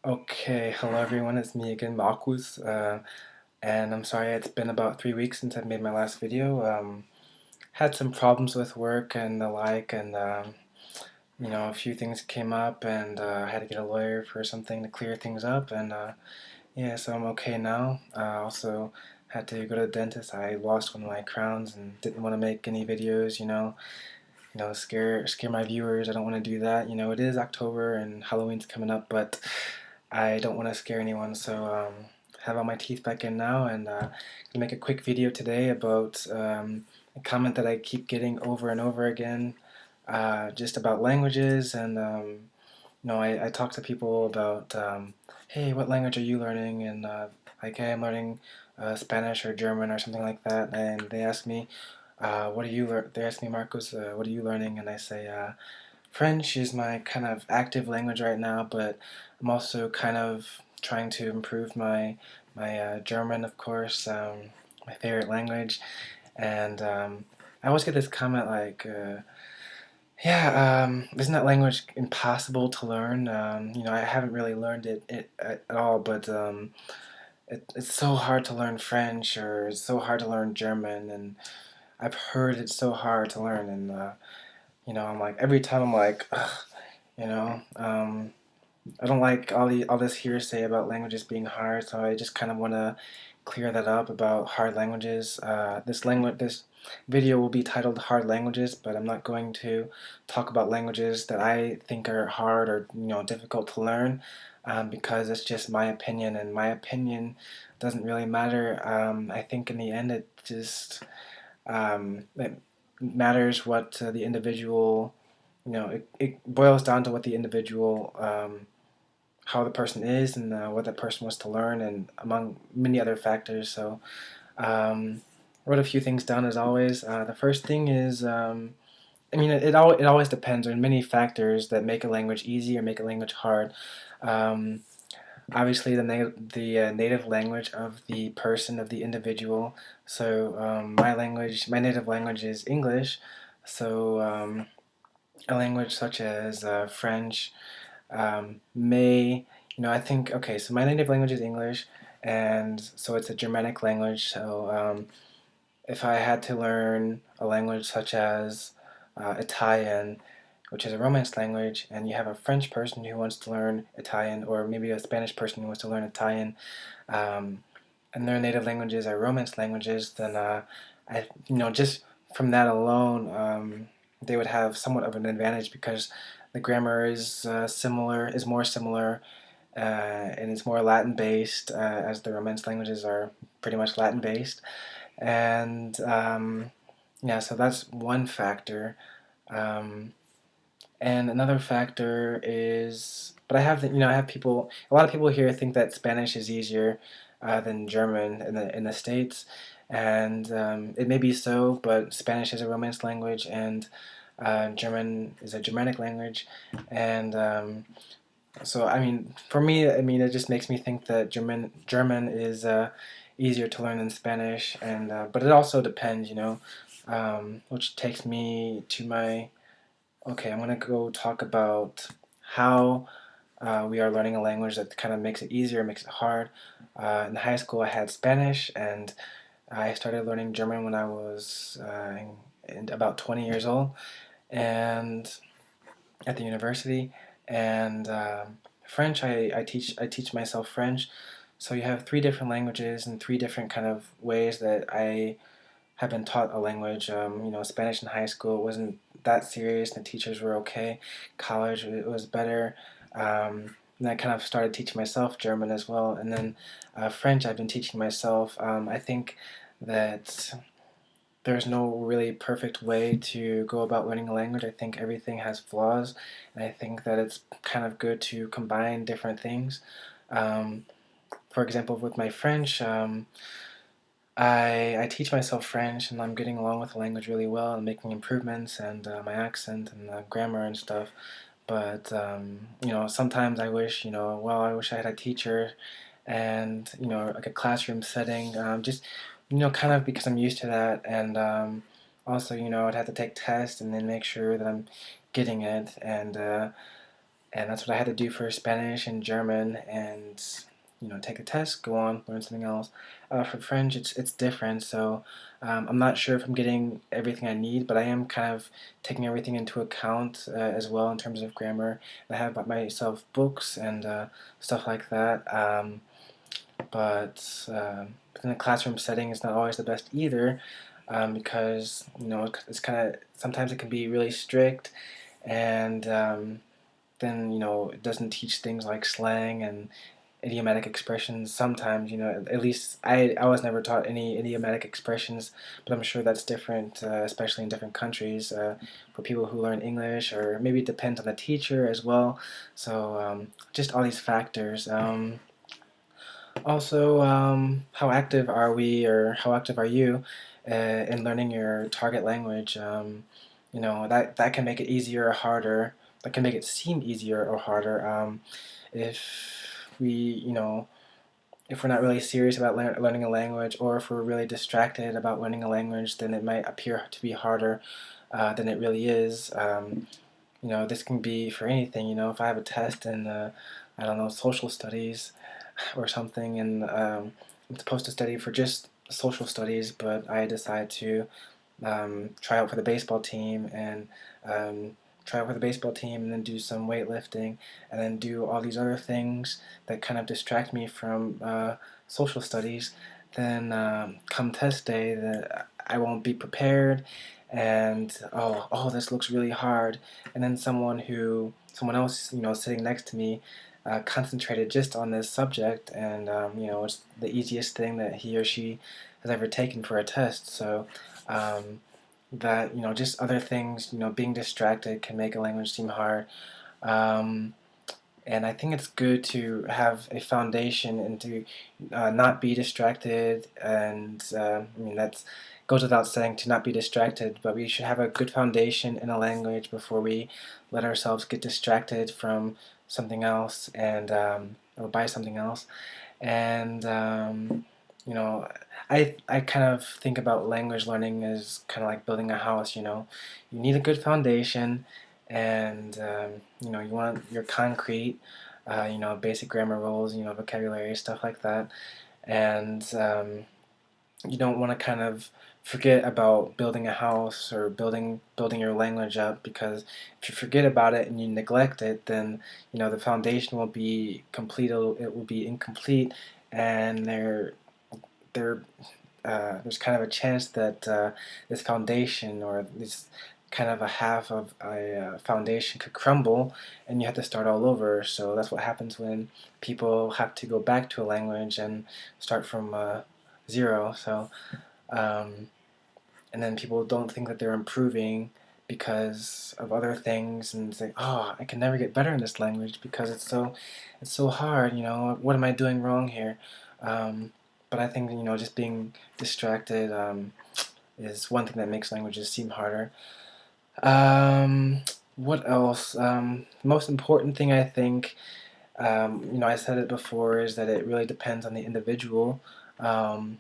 Okay, hello everyone, it's me again, Marcus, and I'm sorry it's been about 3 weeks since I've made my last video. Had some problems with work and the like, and a few things came up, and I had to get a lawyer for something to clear things up, and yeah, so I'm okay now. Also had to go to the dentist. I lost one of my crowns and didn't want to make any videos, scare my viewers. I don't want to do that. It is October and Halloween's coming up, but I don't want to scare anyone, so have all my teeth back in now, and gonna make a quick video today about a comment that I keep getting over and over again, just about languages, and I talk to people about, hey, what language are you learning? And like, hey, I'm learning Spanish or German or something like that, and they ask me, what are you They ask me, Marcos, what are you learning? And I say, French is my kind of active language right now, but I'm also kind of trying to improve my German, of course, my favorite language. And I always get this comment like, "Yeah, isn't that language impossible to learn?" I haven't really learned it at all, but it's so hard to learn French, or it's so hard to learn German, and I've heard it's so hard to learn, and I'm like every time I'm like, ugh, you know. I don't like all this hearsay about languages being hard, so I just kind of want to clear that up about hard languages. This video will be titled "Hard Languages," but I'm not going to talk about languages that I think are hard or difficult to learn, because it's just my opinion, and my opinion doesn't really matter. I think in the end, it matters what the individual. It boils down to what the individual. How the person is, and what that person wants to learn, and among many other factors. So wrote a few things down as always. The first thing is, it always depends on many factors that make a language easy or make a language hard. Um, Obviously, the native language of the person, of the individual. So my native language is English. So a language such as French, may, I think, okay, so my native language is English, and so it's a Germanic language. So if I had to learn a language such as Italian, which is a Romance language, and you have a French person who wants to learn Italian, or maybe a Spanish person who wants to learn Italian, um, and their native languages are Romance languages, then just from that alone, they would have somewhat of an advantage, because the grammar is more similar, and it's more Latin based, as the Romance languages are pretty much Latin based, and yeah, so that's one factor. Um, and another factor is, but I have people. A lot of people here think that Spanish is easier than German in the States, and it may be so. But Spanish is a Romance language, and German is a Germanic language, and so for me, it just makes me think that German is easier to learn than Spanish, and but it also depends, which takes me to my. Okay, I'm gonna go talk about how we are learning a language that kind of makes it easier, makes it hard. In high school, I had Spanish, and I started learning German when I was about 20 years old, and at the university. And French, I teach myself French. So you have three different languages and three different kind of ways that I have been taught a language. Spanish in high school wasn't that serious, and the teachers were okay. College, it was better. And I kind of started teaching myself German as well. And then French, I've been teaching myself. I think that there's no really perfect way to go about learning a language. I think everything has flaws, and I think that it's kind of good to combine different things. Um, for example, with my French, I teach myself French, and I'm getting along with the language really well and making improvements, and my accent and grammar and stuff. But sometimes I wish, well, I wish I had a teacher, and like a classroom setting, just kind of because I'm used to that, and also I'd have to take tests and then make sure that I'm getting it, and and that's what I had to do for Spanish and German, and take a test, go on, learn something else. For French, it's different. So I'm not sure if I'm getting everything I need, but I am kind of taking everything into account as well in terms of grammar. I have bought myself books and stuff like that. But in a classroom setting, it's not always the best either, because it's kind of sometimes it can be really strict, and then it doesn't teach things like slang and idiomatic expressions. Sometimes, at least I was never taught any idiomatic expressions, but I'm sure that's different, especially in different countries, for people who learn English, or maybe it depends on the teacher as well. So just all these factors. Also, how active are we, or how active are you in learning your target language? That can make it easier or harder. That can make it seem easier or harder, if we, if we're not really serious about learning a language, or if we're really distracted about learning a language, then it might appear to be harder than it really is. This can be for anything. If I have a test in, I don't know, social studies or something, and I'm supposed to study for just social studies, but I decide to try out for the baseball team, and try out for the baseball team, and then do some weightlifting, and then do all these other things that kind of distract me from social studies. Then come test day, that I won't be prepared, and this looks really hard. And then someone else, sitting next to me, concentrated just on this subject, and it's the easiest thing that he or she has ever taken for a test. So um, that just other things, being distracted can make a language seem hard. Um, and I think it's good to have a foundation, and to not be distracted. And that's goes without saying, to not be distracted, but we should have a good foundation in a language before we let ourselves get distracted from something else, and or by something else. And you know, I kind of think about language learning as kind of like building a house. You need a good foundation, and you want your concrete, basic grammar rules, vocabulary, stuff like that. And you don't want to kind of forget about building a house, or building your language up, because if you forget about it and you neglect it, then the foundation will be complete. It will be incomplete, and there's kind of a chance that this foundation, or this kind of a half of a foundation, could crumble, and you have to start all over. So that's what happens when people have to go back to a language and start from zero. So um, and then people don't think that they're improving because of other things, and say, "Oh, I can never get better in this language because it's so hard. What am I doing wrong here?" But I think just being distracted is one thing that makes languages seem harder. Um, what else? Most important thing, I think, I said it before, is that it really depends on the individual. Um,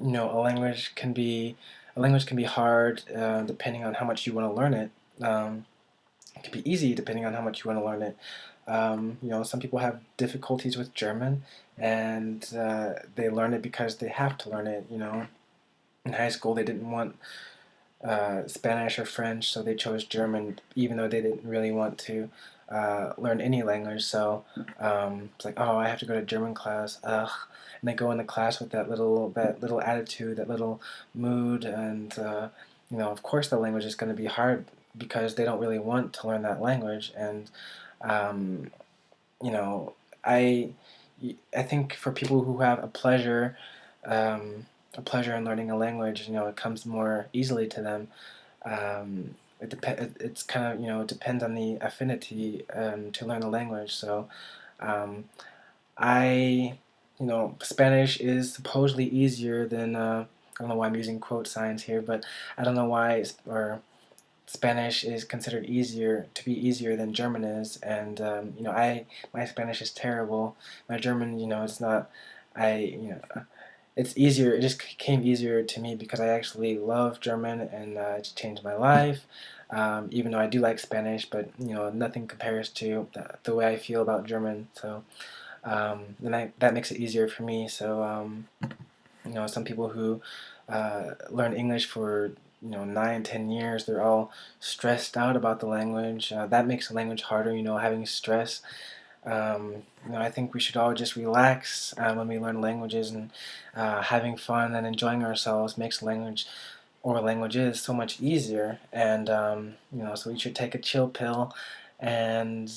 you know, a language can be a language can be hard depending on how much you want to learn it. It can be easy depending on how much you want to learn it. Some people have difficulties with German, and they learn it because they have to learn it. In high school, they didn't want Spanish or French, so they chose German, even though they didn't really want to learn any language. So it's like, oh, I have to go to German class. Ugh. And they go into class with that little attitude, that little mood, and of course, the language is going to be hard because they don't really want to learn that language. And um, you know, I I think for people who have um, a pleasure in learning a language, it comes more easily to them. It's kind of it depends on the affinity to learn the language. So um, I Spanish is supposedly easier than I don't know why I'm using quote signs here, but I don't know why, or Spanish is considered easier than German is. And my Spanish is terrible. My German, it's not. I it's easier. It just came easier to me because I actually love German, and it's changed my life. Even though I do like Spanish, but nothing compares to the way I feel about German. So that makes it easier for me. So some people who learn English for 9, 10 years, they're all stressed out about the language. That makes the language harder. Having stress. I think we should all just relax when we learn languages, and having fun and enjoying ourselves makes language or languages so much easier. And so we should take a chill pill and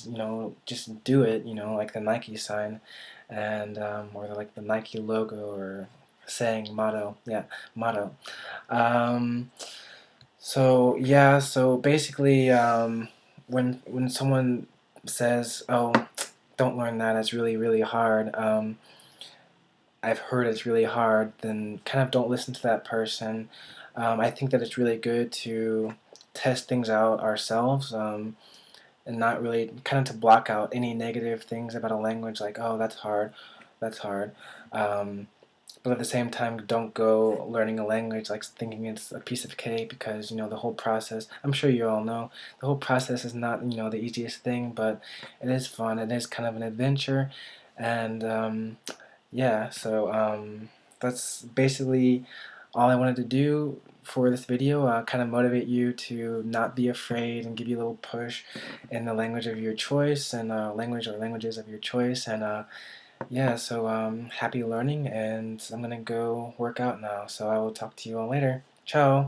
just do it. Like the Nike sign, and or like the Nike logo, or saying motto. Yeah, motto. Um, so yeah, so basically, when someone says, "Oh, don't learn that. It's really, really hard." I've heard it's really hard. Then kind of don't listen to that person. I think that it's really good to test things out ourselves, and not really kind of to block out any negative things about a language, like, "Oh, that's hard, that's hard." Um, but at the same time, don't go learning a language like thinking it's a piece of cake, because the whole process. I'm sure you all know the whole process is not the easiest thing, but it is fun. It is kind of an adventure, and yeah. So that's basically all I wanted to do for this video. Kind of motivate you to not be afraid and give you a little push in the language of your choice, and language or languages of your choice, and yeah, so happy learning, and I'm gonna go work out now. So I will talk to you all later. Ciao.